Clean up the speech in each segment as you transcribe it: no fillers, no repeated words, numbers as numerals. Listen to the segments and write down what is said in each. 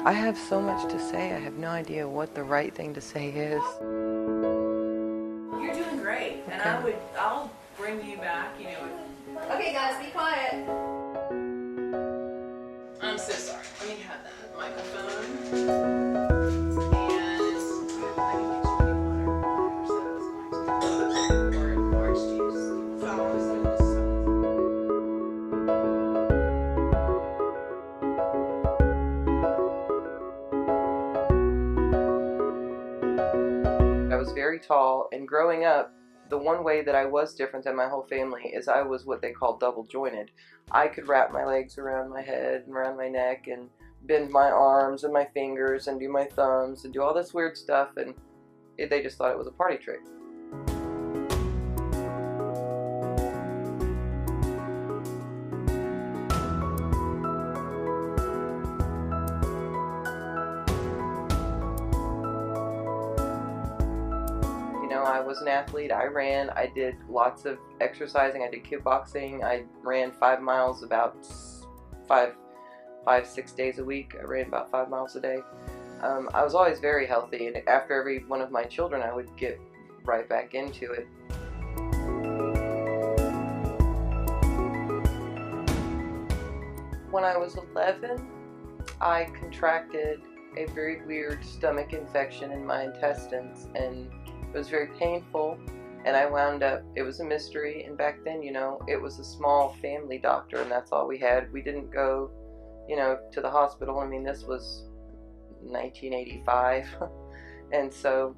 I have so much to say. I have no idea what the right thing to say is. You're doing great, and I'll bring you back, you know. Okay, guys, be quiet. I'm so sorry. Let me have that microphone. I was very tall, and growing up, the one way that I was different than my whole family is I was what they call double jointed. I could wrap my legs around my head and around my neck and bend my arms and my fingers and do my thumbs and do all this weird stuff, and they just thought it was a party trick. I was an athlete. I ran. I did lots of exercising. I did kickboxing. I ran 5 miles about 6 days a week. I ran about 5 miles a day. I was always very healthy, and after every one of my children, I would get right back into it. When I was 11, I contracted a very weird stomach infection in my intestines, and it was very painful, and I wound up, it was a mystery, and back then, it was a small family doctor, and that's all we had. We didn't go, to the hospital. I mean, this was 1985, and so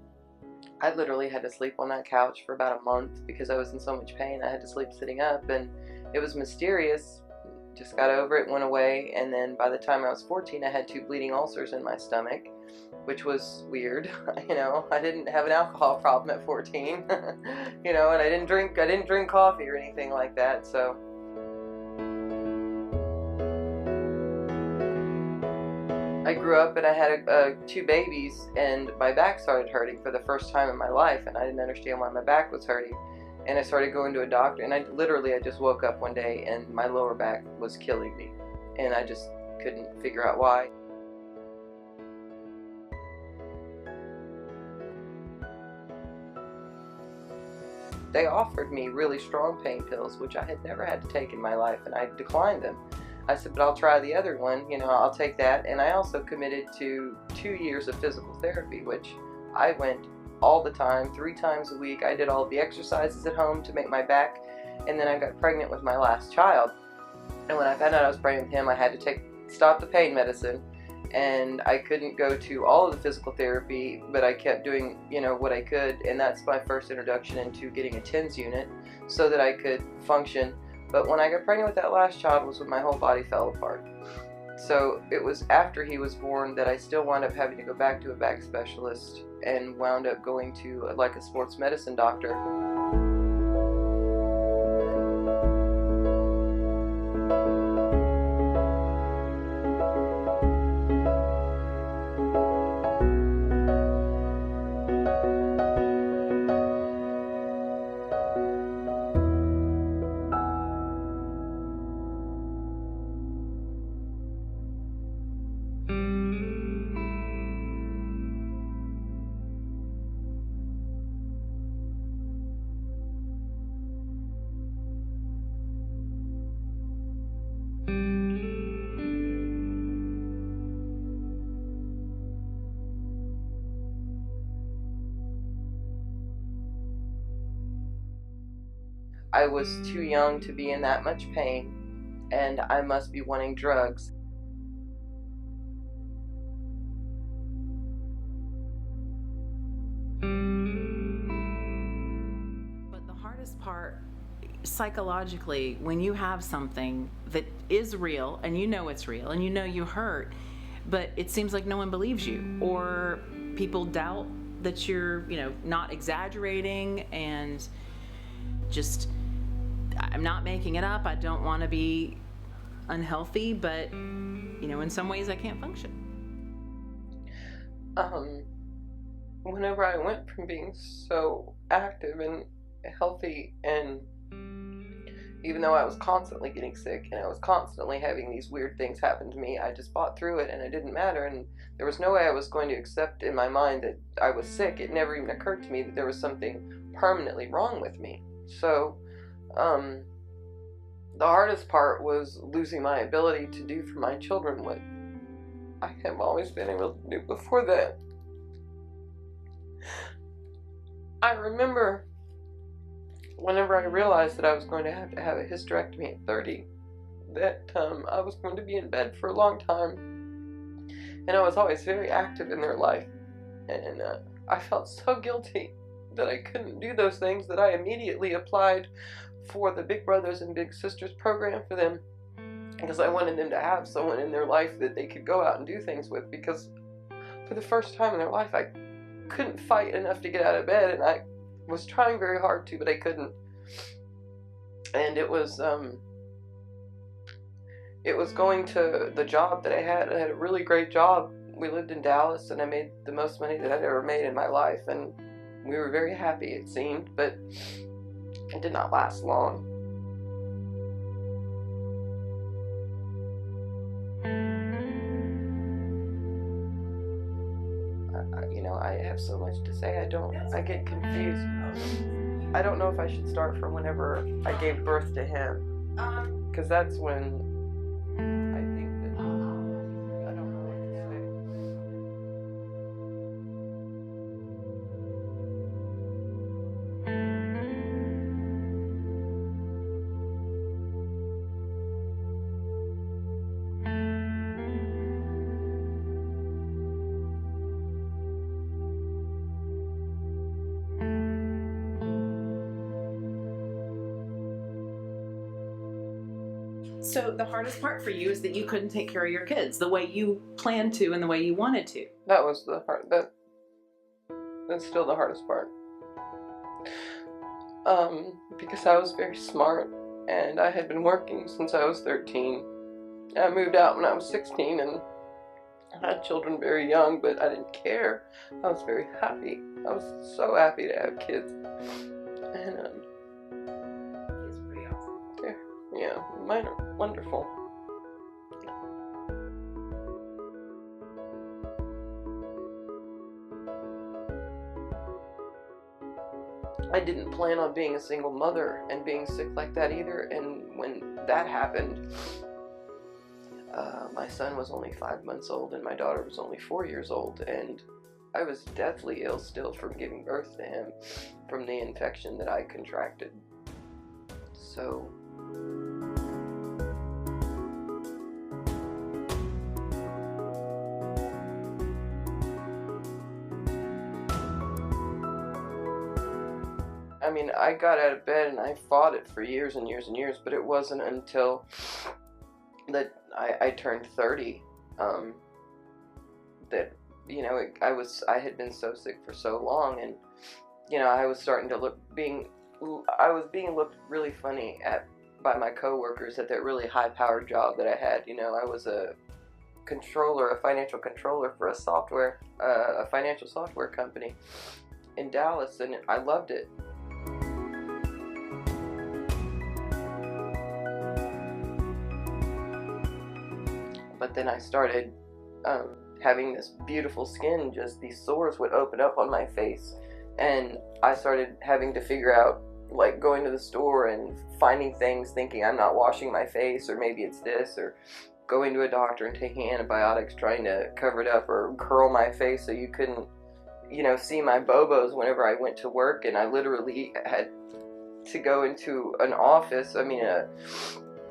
I literally had to sleep on that couch for about a month because I was in so much pain. I had to sleep sitting up, and it was mysterious. Just got over it, went away, and then by the time I was 14, I had 2 bleeding ulcers in my stomach, which was weird. I didn't have an alcohol problem at 14, and I didn't drink coffee or anything like that, so. I grew up and I had 2 babies, and my back started hurting for the first time in my life, and I didn't understand why my back was hurting. And I started going to a doctor, and I just woke up one day and my lower back was killing me, and I just couldn't figure out why. They offered me really strong pain pills, which I had never had to take in my life, and I declined them. I said, but I'll try the other one, I'll take that. And I also committed to 2 years of physical therapy, which I went all the time, 3 times a week. I did all the exercises at home to make my back, and then I got pregnant with my last child. And when I found out I was pregnant with him, I had to stop the pain medicine, and I couldn't go to all of the physical therapy, but I kept doing, what I could, and that's my first introduction into getting a TENS unit so that I could function. But when I got pregnant with that last child was when my whole body fell apart. So it was after he was born that I still wound up having to go back to a back specialist and wound up going to a sports medicine doctor. I was too young to be in that much pain, and I must be wanting drugs. But the hardest part, psychologically, when you have something that is real, and it's real, and you hurt, but it seems like no one believes you, or people doubt that you're, not exaggerating, and just, I'm not making it up. I don't want to be unhealthy, but, in some ways I can't function. Whenever I went from being so active and healthy and, even though I was constantly getting sick and I was constantly having these weird things happen to me, I just fought through it and it didn't matter. And there was no way I was going to accept in my mind that I was sick. It never even occurred to me that there was something permanently wrong with me. So, the hardest part was losing my ability to do for my children what I have always been able to do before that. I remember whenever I realized that I was going to have a hysterectomy at 30, that I was going to be in bed for a long time, and I was always very active in their life, and I felt so guilty that I couldn't do those things that I immediately applied for the Big Brothers and Big Sisters program for them, because I wanted them to have someone in their life that they could go out and do things with, because for the first time in their life I couldn't fight enough to get out of bed, and I was trying very hard to, but I couldn't. And it was going to the job that I had. I had a really great job. We lived in Dallas, and I made the most money that I'd ever made in my life, and we were very happy, it seemed, but it did not last long. I have so much to say. I get confused. I don't know if I should start from whenever I gave birth to him, because that's when I think that I don't know what to So the hardest part for you is that you couldn't take care of your kids the way you planned to and the way you wanted to. That was the hard. That's still the hardest part. Because I was very smart, and I had been working since I was 13. I moved out when I was 16, and I had children very young, but I didn't care. I was very happy. I was so happy to have kids. And It's pretty awesome. yeah, mine are wonderful. I didn't plan on being a single mother and being sick like that either, and when that happened, my son was only 5 months old and my daughter was only 4 years old, and I was deathly ill still from giving birth to him from the infection that I contracted. So I mean, I got out of bed and I fought it for years and years and years, but it wasn't until that I turned 30 that, you know, I had been so sick for so long, and, you know, I was starting to I was being looked really funny at by my coworkers at that really high-powered job that I had. You know, I was a financial controller for a financial software company in Dallas, and I loved it. But then I started having this beautiful skin, just these sores would open up on my face, and I started having to figure out, like, going to the store and finding things, thinking I'm not washing my face, or maybe it's this, or going to a doctor and taking antibiotics, trying to cover it up, or curl my face so you couldn't, you know, see my bobos whenever I went to work. And I literally had to go into an office,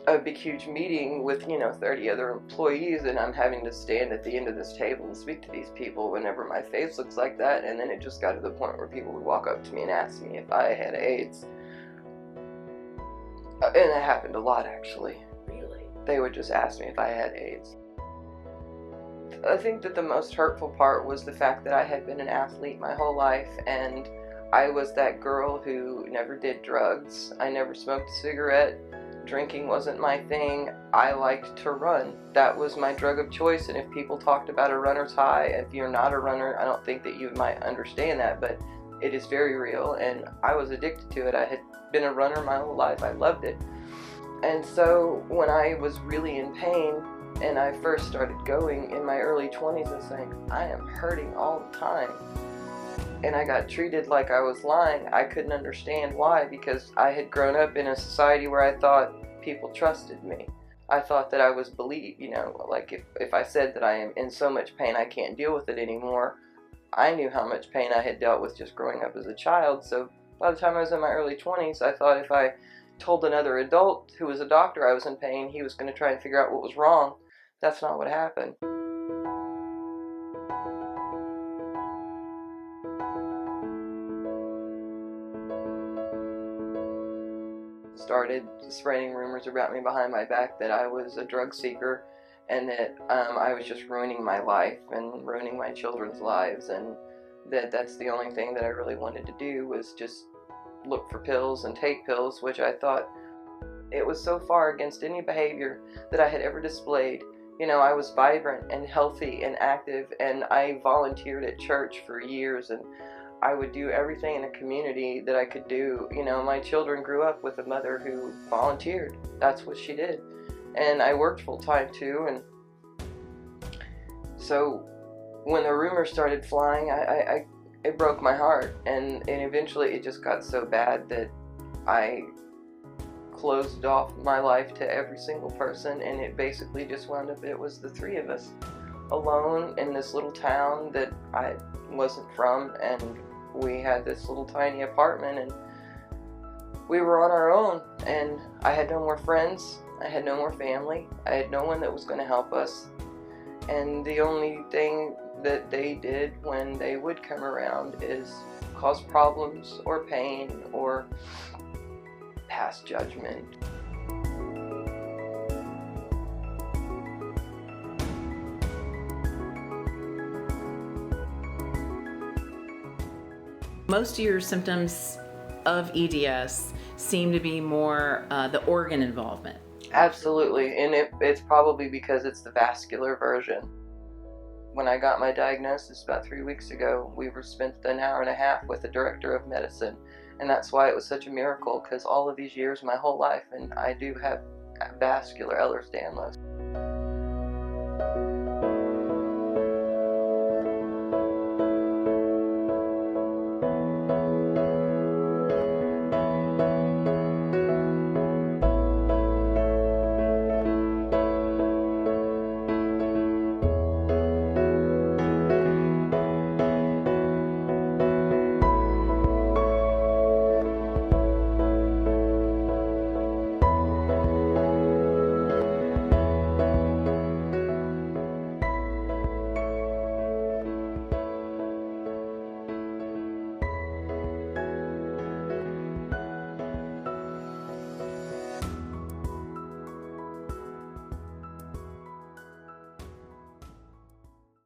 a big huge meeting with, you know, 30 other employees, and I'm having to stand at the end of this table and speak to these people whenever my face looks like that. And then it just got to the point where people would walk up to me and ask me if I had AIDS. And it happened a lot, actually. Really? They would just ask me if I had AIDS. I think that the most hurtful part was the fact that I had been an athlete my whole life, and I was that girl who never did drugs. I never smoked a cigarette. Drinking wasn't my thing. I liked to run. That was my drug of choice, and if people talked about a runner's high, if you're not a runner, I don't think that you might understand that, but it is very real, and I was addicted to it. I had been a runner my whole life. I loved it. And so when I was really in pain and I first started going in my early 20s and saying, I am hurting all the time, and I got treated like I was lying, I couldn't understand why, because I had grown up in a society where I thought people trusted me. I thought that I was believed, like if I said that I am in so much pain I can't deal with it anymore, I knew how much pain I had dealt with just growing up as a child. So by the time I was in my early 20s, I thought if I told another adult who was a doctor I was in pain, he was going to try and figure out what was wrong. That's not what happened. Started spreading rumors about me behind my back that I was a drug seeker and that I was just ruining my life and ruining my children's lives, and that's the only thing that I really wanted to do was just look for pills and take pills, which I thought it was so far against any behavior that I had ever displayed. I was vibrant and healthy and active, and I volunteered at church for years, and I would do everything in the community that I could do. My children grew up with a mother who volunteered. That's what she did. And I worked full time too. And so when the rumors started flying, it broke my heart. And eventually it just got so bad that I closed off my life to every single person. And it basically just wound up, it was the three of us alone in this little town that I wasn't from, and we had this little tiny apartment, and we were on our own, and I had no more friends, I had no more family, I had no one that was going to help us, and the only thing that they did when they would come around is cause problems or pain or pass judgment. Most of your symptoms of EDS seem to be more the organ involvement. Absolutely, and it's probably because it's the vascular version. When I got my diagnosis about 3 weeks ago, we were spent an hour and a half with the director of medicine, and that's why it was such a miracle, because all of these years, my whole life, and I do have vascular Ehlers Danlos.